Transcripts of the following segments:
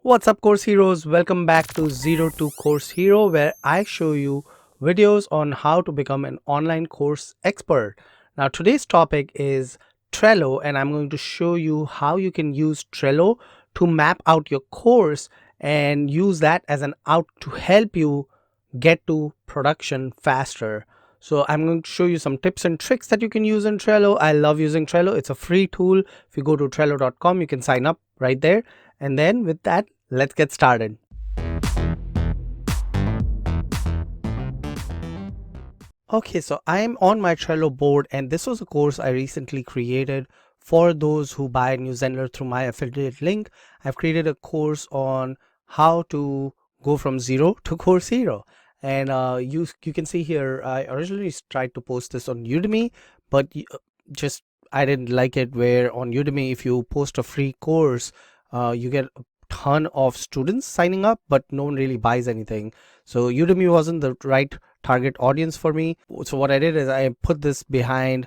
What's up, course heroes? Welcome back to Zero to Course Hero, where I show you videos on how to become an online course expert. Now, today's topic is Trello, and I'm going to show you how you can use Trello to map out your course and use that as an out to help you get to production faster. So I'm going to show you some tips and tricks that you can use in Trello. I love using Trello. It's a free tool. If you go to trello.com, you can sign up right there. And then with that, let's get started. Okay, so I am on my Trello board, and this was a course I recently created for those who buy new Zenler through my affiliate link. I've created a course on how to go from zero to course hero. And you can see here, I originally tried to post this on Udemy, but just I didn't like it where on Udemy, if you post a free course, you get a ton of students signing up, but no one really buys anything. So Udemy wasn't the right target audience for me. So what I did is I put this behind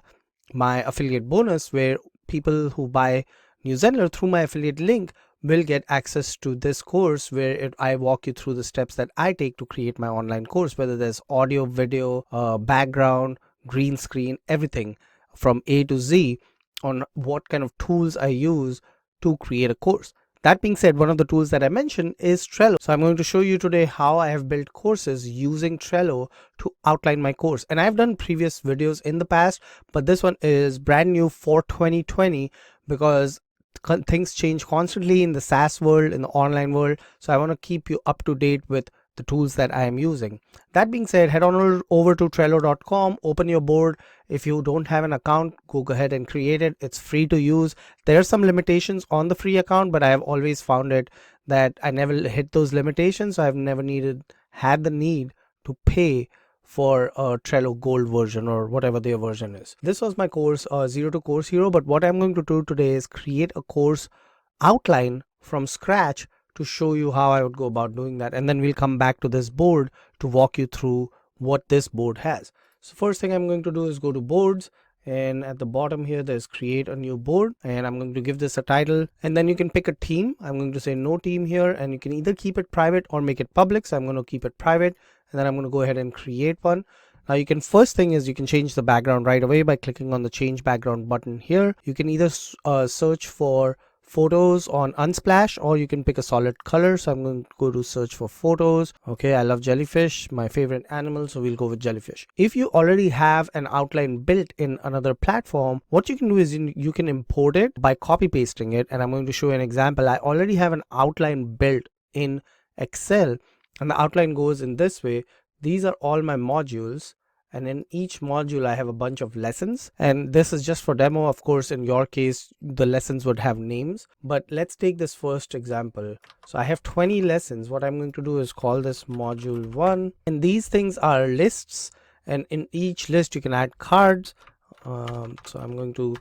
my affiliate bonus, where people who buy New Zenler through my affiliate link will get access to this course, where I walk you through the steps that I take to create my online course, whether there's audio, video, background, green screen, everything from A to Z on what kind of tools I use to create a course. That being said, one of the tools that I mentioned is Trello. So I'm going to show you today how I have built courses using Trello to outline my course. And I've done previous videos in the past, but this one is brand new for 2020 because things change constantly in the SaaS world, in the online world. So I want to keep you up to date with the tools that I am using. That being said, head on over to trello.com, open your board. If you don't have an account, go ahead and create it. It's free to use. There are some limitations on the free account, but I have always found it that I never hit those limitations. So I've never had the need to pay for a Trello Gold version or whatever their version is. This was my course, Zero to Course Hero. But what I'm going to do today is create a course outline from scratch to show you how I would go about doing that. And then we'll come back to this board to walk you through what this board has. So first thing I'm going to do is go to boards, and at the bottom here there's create a new board, and I'm going to give this a title, and then you can pick a theme. I'm going to say no theme here, and you can either keep it private or make it public. So I'm going to keep it private, and then I'm going to go ahead and create one. Now you can, first thing is you can change the background right away by clicking on the change background button here. You can either search for photos on Unsplash, or you can pick a solid color. So I'm going to go to search for photos. Okay, I love jellyfish, my favorite animal, so we'll go with jellyfish. If you already have an outline built in another platform, what you can do is you can import it by copy pasting it. And I'm going to show you an example. I already have an outline built in Excel, and the outline goes in this way. These are all my modules, and in each module I have a bunch of lessons, and this is just for demo. Of course, in your case the lessons would have names, but let's take this first example. So I have 20 lessons. What I'm going to do is call this module 1, and these things are lists, and in each list you can add cards. So I'm going to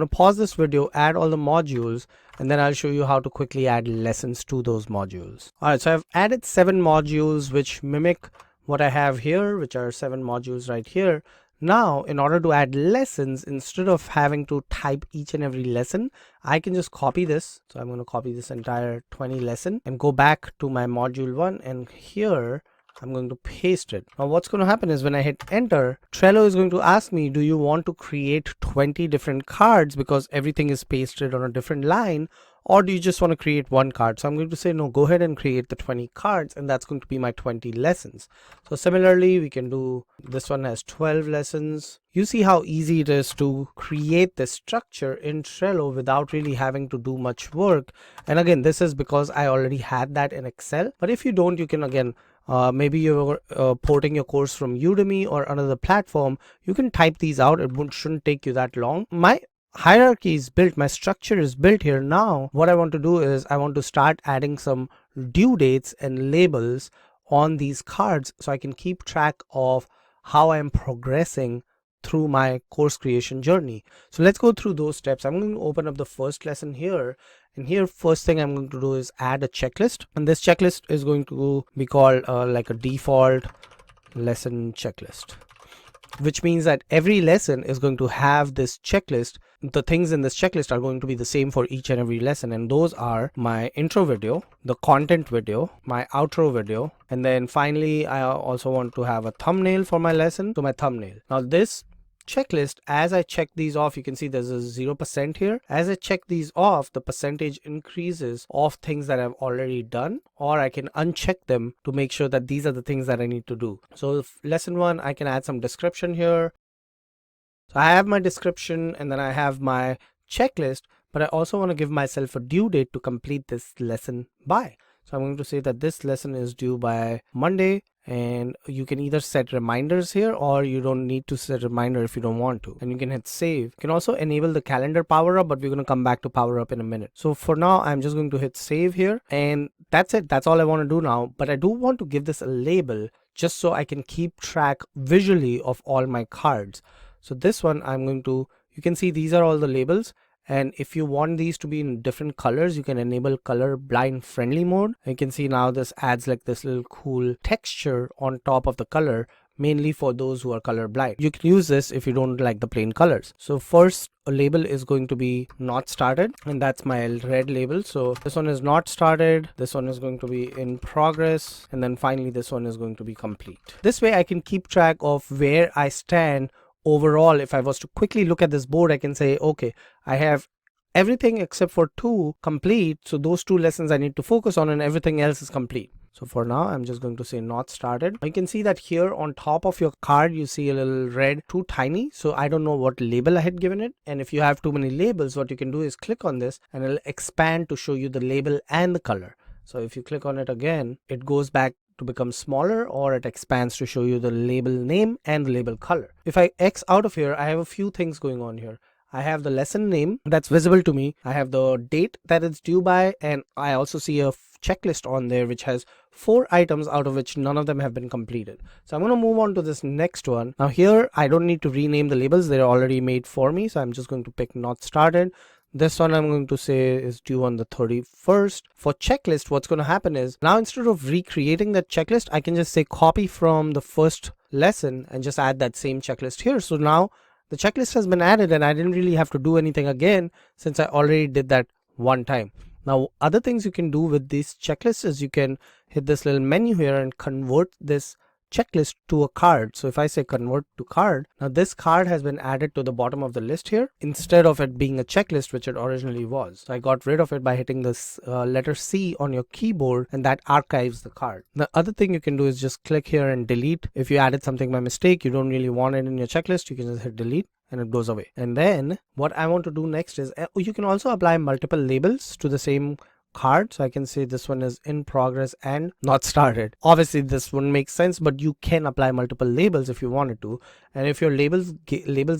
pause this video, add all the modules, and then I'll show you how to quickly add lessons to those modules. All right, so I've added 7 modules which mimic what I have here, which are 7 modules right here. Now, in order to add lessons, instead of having to type each and every lesson, I can just copy this. So I'm going to copy this entire 20 lesson and go back to my module 1, and here I'm going to paste it. Now what's going to happen is when I hit enter, Trello is going to ask me, do you want to create 20 different cards because everything is pasted on a different line, or do you just want to create one card? So I'm going to say no, go ahead and create the 20 cards, and that's going to be my 20 lessons. So similarly, we can do, this one has 12 lessons. You see how easy it is to create this structure in Trello without really having to do much work. And again, this is because I already had that in Excel. But if you don't, you can again, maybe you're porting your course from Udemy or another platform, you can type these out. It shouldn't take you that long. My hierarchy is built, my structure is built here. Now what I want to do is I want to start adding some due dates and labels on these cards so I can keep track of how I am progressing through my course creation journey. So let's go through those steps. I'm going to open up the first lesson here, and here first thing I'm going to do is add a checklist, and this checklist is going to be called like a default lesson checklist. which means that every lesson is going to have this checklist. The things in this checklist are going to be the same for each and every lesson, and those are my intro video, the content video, my outro video, and then finally I also want to have a thumbnail for my lesson. So my thumbnail. Now this checklist, as I check these off, you can see there's a 0% here. As I check these off, the percentage increases of things that I've already done, or I can uncheck them to make sure that these are the things that I need to do. So lesson 1, I can add some description here. So I have my description and then I have my checklist, but I also want to give myself a due date to complete this lesson by. So I'm going to say that this lesson is due by Monday, and you can either set reminders here or you don't need to set a reminder if you don't want to, and you can hit save. You can also enable the calendar power up, but we're going to come back to power up in a minute. So for now I'm just going to hit save here, and that's it. That's all I want to do now, but I do want to give this a label just so I can keep track visually of all my cards. So this one I'm going to, you can see these are all the labels, and if you want these to be in different colors, you can enable color blind friendly mode. You can see now this adds like this little cool texture on top of the color, mainly for those who are color blind. You can use this if you don't like the plain colors. So first a label is going to be not started, and that's my red label. So this one is not started, this one is going to be in progress, and then finally this one is going to be complete. This way I can keep track of where I stand overall. If I was to quickly look at this board, I can say, okay, I have everything except for 2 complete, so those 2 lessons I need to focus on, and everything else is complete. So for now I'm just going to say not started. You can see that here on top of your card you see a little red, too tiny, so I don't know what label I had given it. And if you have too many labels, what you can do is click on this and it'll expand to show you the label and the color. So if you click on it again, it goes back to become smaller, or it expands to show you the label name and the label color. If I X out of here, I have a few things going on here. I have the lesson name that's visible to me, I have the date that it's due by, and I also see a checklist on there which has 4 items, out of which none of them have been completed. So I'm going to move on to this next one. Now here I don't need to rename the labels, they're already made for me, so I'm just going to pick not started. This one I'm going to say is due on the 31st. For checklist, what's going to happen is, now instead of recreating that checklist, I can just say copy from the first lesson and just add that same checklist here. So now the checklist has been added and I didn't really have to do anything again, since I already did that one time. Now other things you can do with these checklists is you can hit this little menu here and convert this checklist to a card. So if I say convert to card, now this card has been added to the bottom of the list here instead of it being a checklist, which it originally was. So I got rid of it by hitting this letter C on your keyboard, and that archives the card. The other thing you can do is just click here and delete. If you added something by mistake, you don't really want it in your checklist, you can just hit delete and it goes away. And then what I want to do next is you can also apply multiple labels to the same card. So I can say this one is in progress and not started. Obviously this wouldn't make sense, but you can apply multiple labels if you wanted to. And if your labels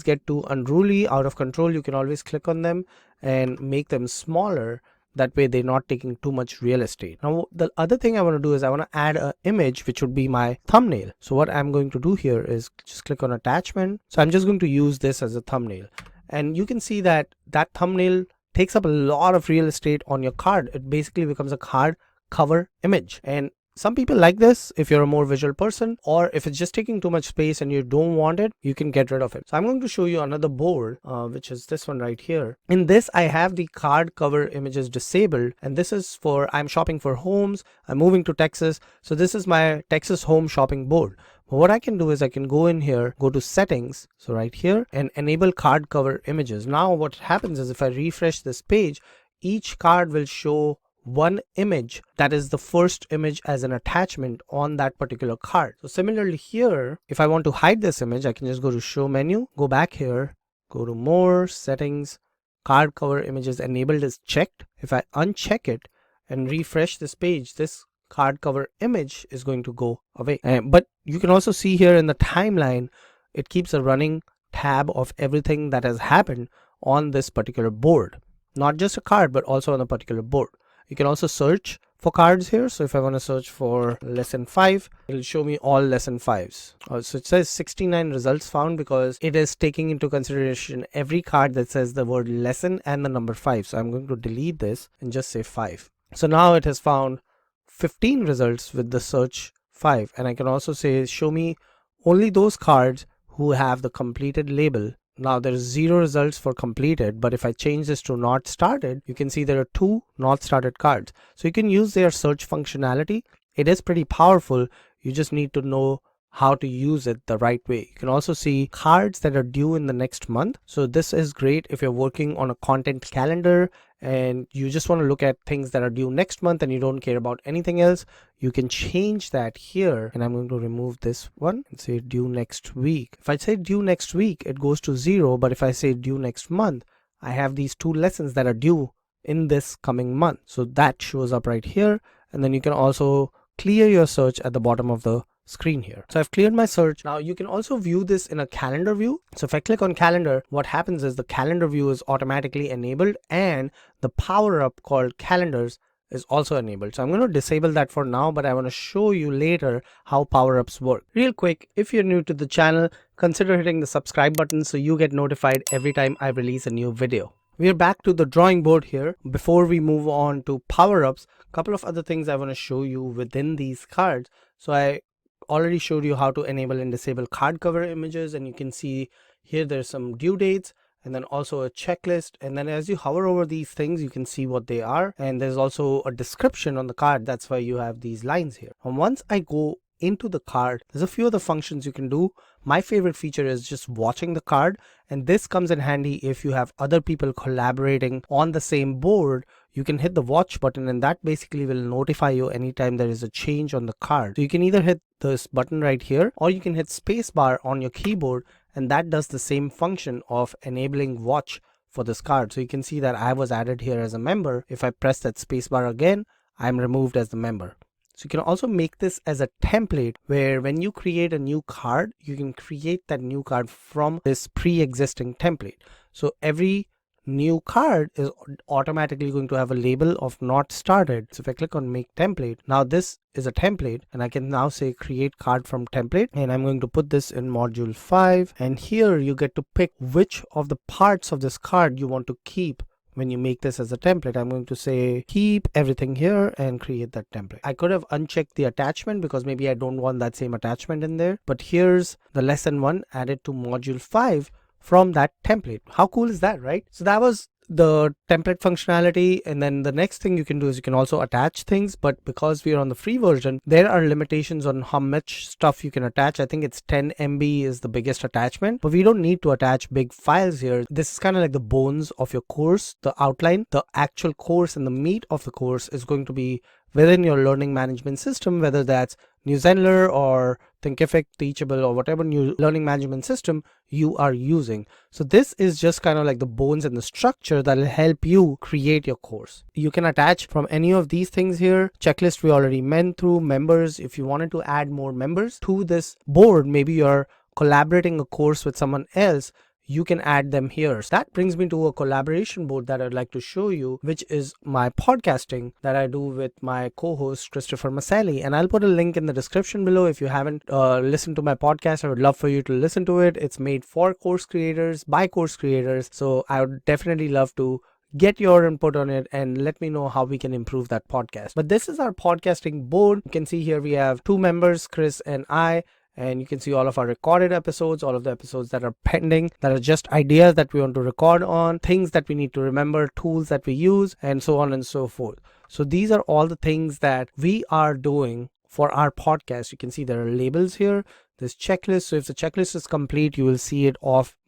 get too unruly, out of control, you can always click on them and make them smaller. That way they're not taking too much real estate. Now the other thing I want to do is I want to add an image which would be my thumbnail. So what I'm going to do here is just click on attachment. So I'm just going to use this as a thumbnail, and you can see that that thumbnail takes up a lot of real estate on your card. It basically becomes a card cover image, and some people like this if you're a more visual person, or if it's just taking too much space and you don't want it, you can get rid of it. So I'm going to show you another board, which is this one right here. In this I have the card cover images disabled, and this is for I'm shopping for homes, I'm moving to Texas, so this is my Texas home shopping board. But what I can do is I can go in here, go to settings, so right here, and enable card cover images. Now what happens is if I refresh this page, each card will show one image that is the first image as an attachment on that particular card. So similarly here, if I want to hide this image, I can just go to show menu, go back here, go to more settings, card cover images enabled is checked. If I uncheck it and refresh this page, this card cover image is going to go away. But you can also see here in the timeline, it keeps a running tab of everything that has happened on this particular board, not just a card but also on a particular board. You can also search for cards here. So if I want to search for lesson 5, it'll show me all lesson 5s. So it says 69 results found because it is taking into consideration every card that says the word lesson and the number 5. So I'm going to delete this and just say 5. So now it has found 15 results with the search 5, and I can also say show me only those cards who have the completed label. Now there's 0 results for completed, but if I change this to not started, you can see there are 2 not started cards. So you can use their search functionality. It is pretty powerful. You just need to know how to use it the right way. You can also see cards that are due in the next month. So this is great if you're working on a content calendar and you just want to look at things that are due next month and you don't care about anything else. You can change that here, and I'm going to remove this one and say due next week. If I say due next week, it goes to 0, but if I say due next month, I have these 2 lessons that are due in this coming month. So that shows up right here, and then you can also clear your search at the bottom of the screen here. So I've cleared my search. Now you can also view this in a calendar view. So if I click on calendar, what happens is the calendar view is automatically enabled and the power up called calendars is also enabled. So I'm going to disable that for now, but I want to show you later how power ups work. Real quick, if you're new to the channel, consider hitting the subscribe button so you get notified every time I release a new video. We are back to the drawing board here. Before we move on to power ups, a couple of other things I want to show you within these cards. So I already showed you how to enable and disable card cover images, and you can see here there's some due dates and then also a checklist, and then as you hover over these things you can see what they are, and there's also a description on the card. That's why you have these lines here. And once I go into the card, there's a few other functions you can do. My favorite feature is just watching the card, and this comes in handy if you have other people collaborating on the same board. You can hit the watch button and that basically will notify you anytime there is a change on the card. So you can either hit this button right here or you can hit spacebar on your keyboard, and that does the same function of enabling watch for this card. So you can see that I was added here as a member. If I press that spacebar again, I'm removed as the member. So you can also make this as a template where when you create a new card, you can create that new card from this pre-existing template. So every new card is automatically going to have a label of not started. So if I click on make template, now this is a template and I can now say create card from template, and I'm going to put this in module 5, and here you get to pick which of the parts of this card you want to keep. When you make this as a template, I'm going to say keep everything here and create that template. I could have unchecked the attachment because maybe I don't want that same attachment in there, but here's the lesson 1 added to module 5 from that template. How cool is that, right? So that was the template functionality, and then the next thing you can do is you can also attach things, but because we are on the free version, there are limitations on how much stuff you can attach. I think it's 10 MB is the biggest attachment, but we don't need to attach big files here. This is kind of like the bones of your course, the outline. The actual course and the meat of the course is going to be within your learning management system, whether that's New Zenler or Thinkific, Teachable, or whatever new learning management system you are using. So this is just kind of like the bones and the structure that will help you create your course. You can attach from any of these things here. Checklist we already went through. Members, if you wanted to add more members to this board, maybe you're collaborating a course with someone else, you can add them here. So that brings me to a collaboration board that I'd like to show you, which is my podcasting that I do with my co-host Christopher Maselli, and I'll put a link in the description below. If you haven't listened to my podcast, I would love for you to listen to it. It's made for course creators by course creators, so I would definitely love to get your input on it and let me know how we can improve that podcast. But this is our podcasting board. You can see here we have 2 members, Chris and I, and you can see all of our recorded episodes, all of the episodes that are pending, that are just ideas that we want to record on, things that we need to remember, tools that we use, and so on and so forth. So these are all the things that we are doing for our podcast. You can see there are labels here, this checklist. So if the checklist is complete, you will see it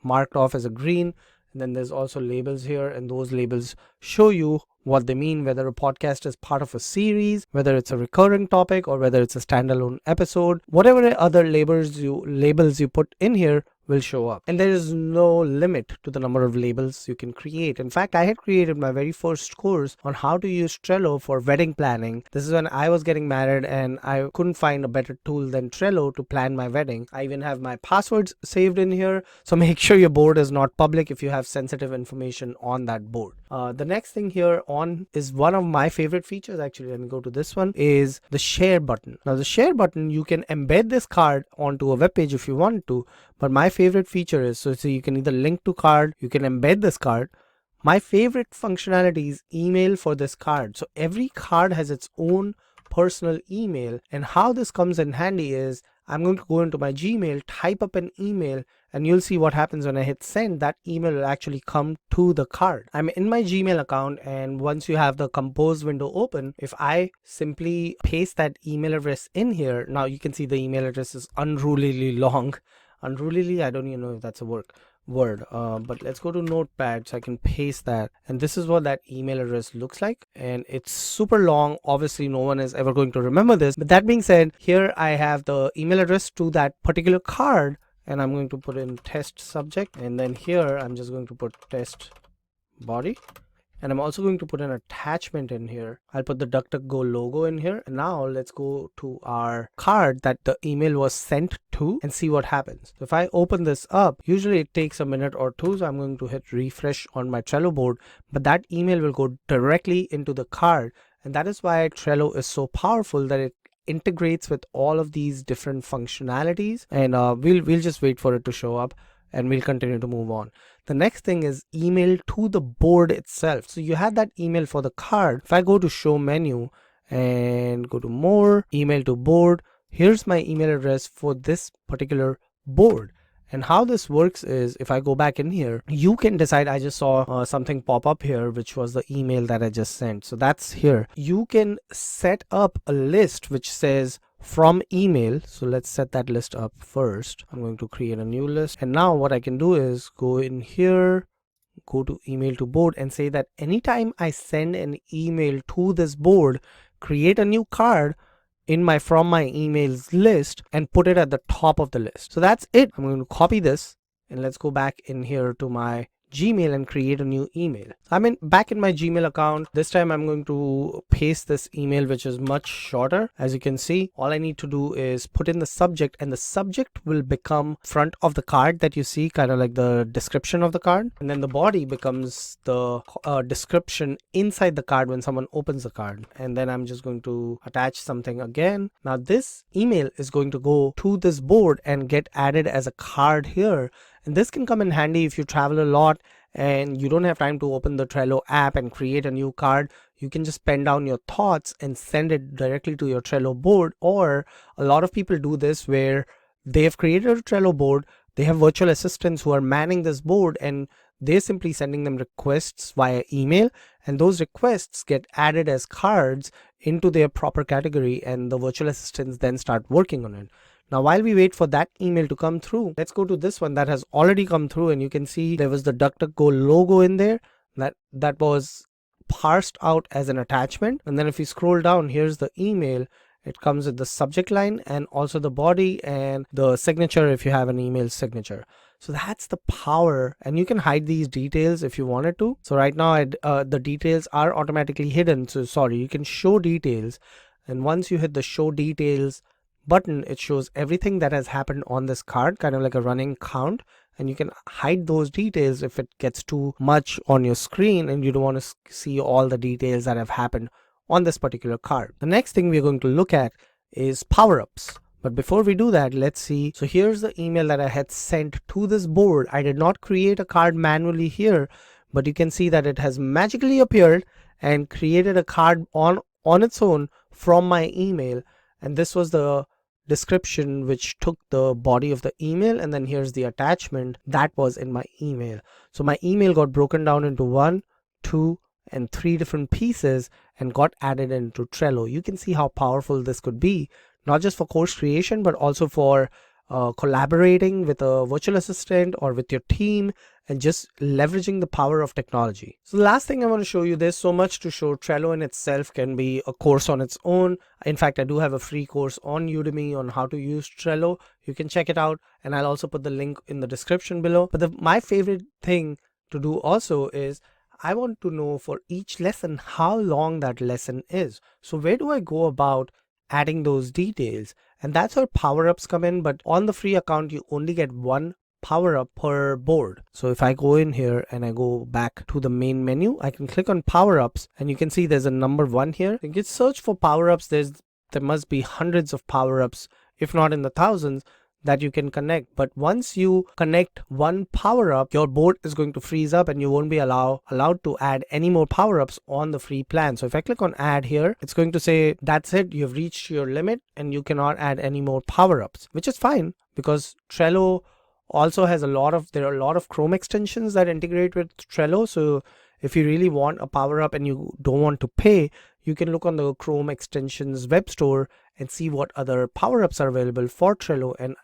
marked off as a green. And then there's also labels here, and those labels show you what they mean, whether a podcast is part of a series, whether it's a recurring topic, or whether it's a standalone episode. Whatever other labels you put in here will show up, and there is no limit to the number of labels you can create. In fact, I had created my very first course on how to use Trello for wedding planning. This is when I was getting married and I couldn't find a better tool than Trello to plan my wedding. I even have my passwords saved in here, so make sure your board is not public if you have sensitive information on that board. The next thing here on is one of my favorite features. Actually, let me go to this one, is the share button. Now the share button, you can embed this card onto a web page if you want to, but my favorite feature is, so you can either link to card, you can embed this card. My favorite functionality is email for this card. So every card has its own personal email, and how this comes in handy is I'm going to go into my Gmail, type up an email, and you'll see what happens when I hit send. That email will actually come to the card. I'm in my Gmail account, and once you have the compose window open, if I simply paste that email address in here, now you can see the email address is unrulily long. Unrulily, I don't even know if that's a word, but let's go to Notepad so I can paste that, and this is what that email address looks like, and it's super long. Obviously no one is ever going to remember this, but that being said, here I have the email address to that particular card, and I'm going to put in test subject, and then here I'm just going to put test body, and I'm also going to put an attachment in here. I'll put the DuckDuckGo logo in here. And now let's go to our card that the email was sent to and see what happens. So if I open this up, usually it takes a minute or two, so I'm going to hit refresh on my Trello board, but that email will go directly into the card. And that is why Trello is so powerful, that it integrates with all of these different functionalities, and we'll just wait for it to show up, and we'll continue to move on. The next thing is email to the board itself. So you had that email for the card. If I go to show menu and go to more, email to board, here's my email address for this particular board. And how this works is, if I go back in here, you can decide. I just saw something pop up here, which was the email that I just sent. So that's here. You can set up a list which says from email. So let's set that list up first. I'm going to create a new list. And now what I can do is go in here, go to email to board, and say that anytime I send an email to this board, create a new card in my from my emails list and put it at the top of the list. So that's it. I'm going to copy this, and let's go back in here to my Gmail and create a new email. I'm back in my Gmail account. This time I'm going to paste this email, which is much shorter. As you can see, all I need to do is put in the subject, and the subject will become front of the card that you see, kind of like the description of the card, and then the body becomes the description inside the card when someone opens the card. And then I'm just going to attach something again. Now this email is going to go to this board and get added as a card here. And this can come in handy if you travel a lot and you don't have time to open the Trello app and create a new card. You can just pen down your thoughts and send it directly to your Trello board. Or a lot of people do this where they have created a Trello board, they have virtual assistants who are manning this board, and they're simply sending them requests via email, and those requests get added as cards into their proper category, and the virtual assistants then start working on it. Now, while we wait for that email to come through, let's go to this one that has already come through, and you can see there was the DuckDuckGo logo in there that was parsed out as an attachment. And then if you scroll down, here's the email. It comes with the subject line and also the body and the signature if you have an email signature. So that's the power, and you can hide these details if you wanted to. So right now the details are automatically hidden. So sorry, you can show details, and once you hit the show details button, it shows everything that has happened on this card, kind of like a running count, and you can hide those details if it gets too much on your screen and you don't want to see all the details that have happened on this particular card. The next thing we're going to look at is power-ups. But before we do that, let's see. So here's the email that I had sent to this board. I did not create a card manually here, but you can see that it has magically appeared and created a card on its own from my email. And this was the description which took the body of the email, and then here's the attachment that was in my email. So my email got broken down into 1, 2, and 3 different pieces and got added into Trello. You can see how powerful this could be, not just for course creation, but also for collaborating with a virtual assistant or with your team, and just leveraging the power of technology. So the last thing I want to show you, there's so much to show. Trello in itself can be a course on its own. In fact, I do have a free course on Udemy on how to use Trello. You can check it out, and I'll also put the link in the description below. But my favorite thing to do also is I want to know for each lesson how long that lesson is. So where do I go about adding those details? And that's where power-ups come in. But on the free account, you only get 1 power-up per board. So if I go in here and I go back to the main menu, I can click on power-ups, and you can see there's a number 1 here. You can search for power-ups. There must be hundreds of power-ups, if not in the thousands, that you can connect. But once you connect 1 power-up, your board is going to freeze up and you won't be allowed to add any more power-ups on the free plan. So if I click on add here, it's going to say that's it, you've reached your limit and you cannot add any more power-ups, which is fine because Trello Also has there are a lot of Chrome extensions that integrate with Trello. So if you really want a power up and you don't want to pay, you can look on the Chrome extensions web store and see what other power ups are available for Trello and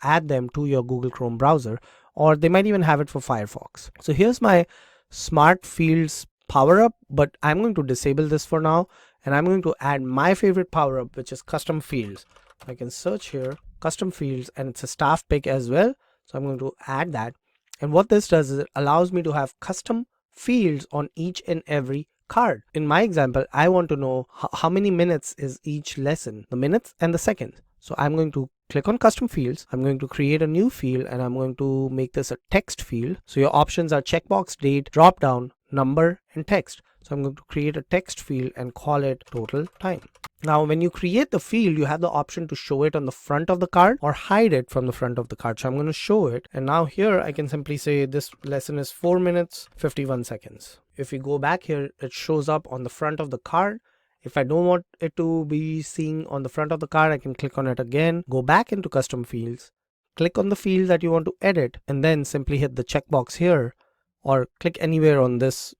add them to your Google Chrome browser, or they might even have it for Firefox. So here's my smart fields power up, but I'm going to disable this for now, and I'm going to add my favorite power up, which is custom fields. I can search here custom fields, and it's a staff pick as well, so I'm going to add that. And what this does is it allows me to have custom fields on each and every card. In my example, I want to know how many minutes is each lesson, the minutes and the seconds. So I'm going to click on custom fields. I'm going to create a new field, and I'm going to make this a text field. So your options are checkbox, date, drop down, number, and text. So I'm going to create a text field and call it total time. Now, when you create the field, you have the option to show it on the front of the card or hide it from the front of the card. So I'm going to show it. And now here I can simply say this lesson is 4 minutes, 51 seconds. If we go back here, it shows up on the front of the card. If I don't want it to be seen on the front of the card, I can click on it again, go back into custom fields, click on the field that you want to edit, and then simply hit the checkbox here or click anywhere on this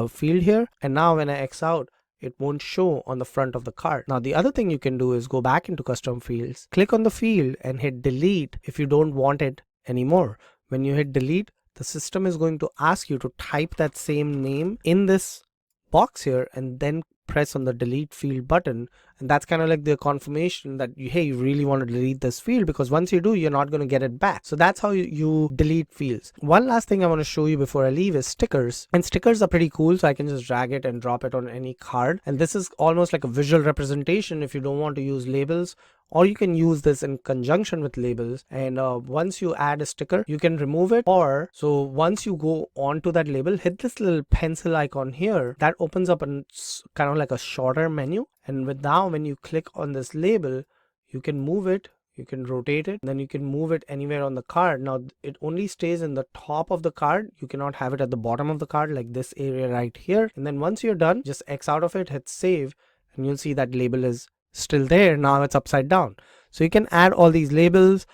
field here. And now when I X out, it won't show on the front of the card. Now the other thing you can do is go back into custom fields, click on the field and hit delete if you don't want it anymore. When you hit delete, the system is going to ask you to type that same name in this box here and then press on the delete field button, and that's kind of like the confirmation that hey, you really want to delete this field, because once you do, you're not going to get it back. So that's how you delete fields. One last thing I want to show you before I leave is stickers, and stickers are pretty cool. So I can just drag it and drop it on any card, and this is almost like a visual representation if you don't want to use labels, or you can use this in conjunction with labels. And once you add a sticker, you can remove it, or so once you go onto that label, hit this little pencil icon here that opens up a kind of like a shorter menu. And with now when you click on this label, you can move it, you can rotate it, then you can move it anywhere on the card. Now it only stays in the top of the card. You cannot have it at the bottom of the card, like this area right here. And then once you're done, just X out of it, hit save, and you'll see that label is still there. Now it's upside down. So you can add all these labels.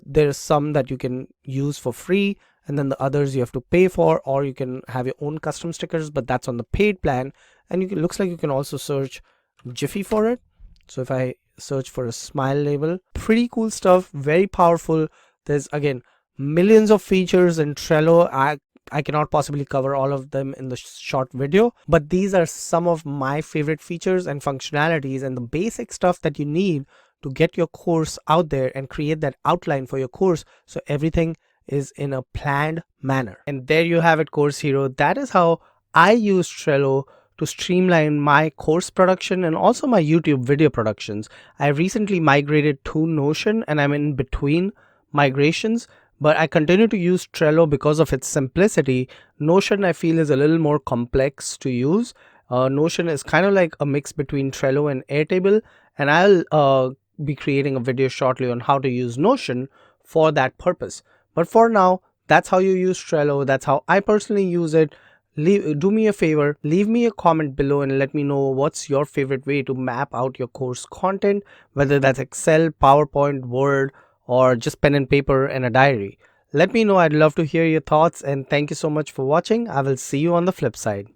There's some that you can use for free, and then the others you have to pay for, or you can have your own custom stickers, but that's on the paid plan. And you can, looks like you can also search Jiffy for it. So if I search for a smile label, pretty cool stuff, very powerful. There's again millions of features in Trello. I cannot possibly cover all of them in the short video, but these are some of my favorite features and functionalities and the basic stuff that you need to get your course out there and create that outline for your course, so everything is in a planned manner. And there you have it, Course Hero. That is how I use Trello to streamline my course production and also my YouTube video productions. I recently migrated to Notion, and I'm in between migrations, but I continue to use Trello because of its simplicity. Notion, I feel, is a little more complex to use. Notion is kind of like a mix between Trello and Airtable, and I'll be creating a video shortly on how to use Notion for that purpose. But for now, that's how you use Trello. That's how I personally use it. Do me a favor, leave me a comment below and let me know what's your favorite way to map out your course content, whether that's Excel, PowerPoint, Word, or just pen and paper and a diary. Let me know. I'd love to hear your thoughts, and thank you so much for watching. I will see you on the flip side.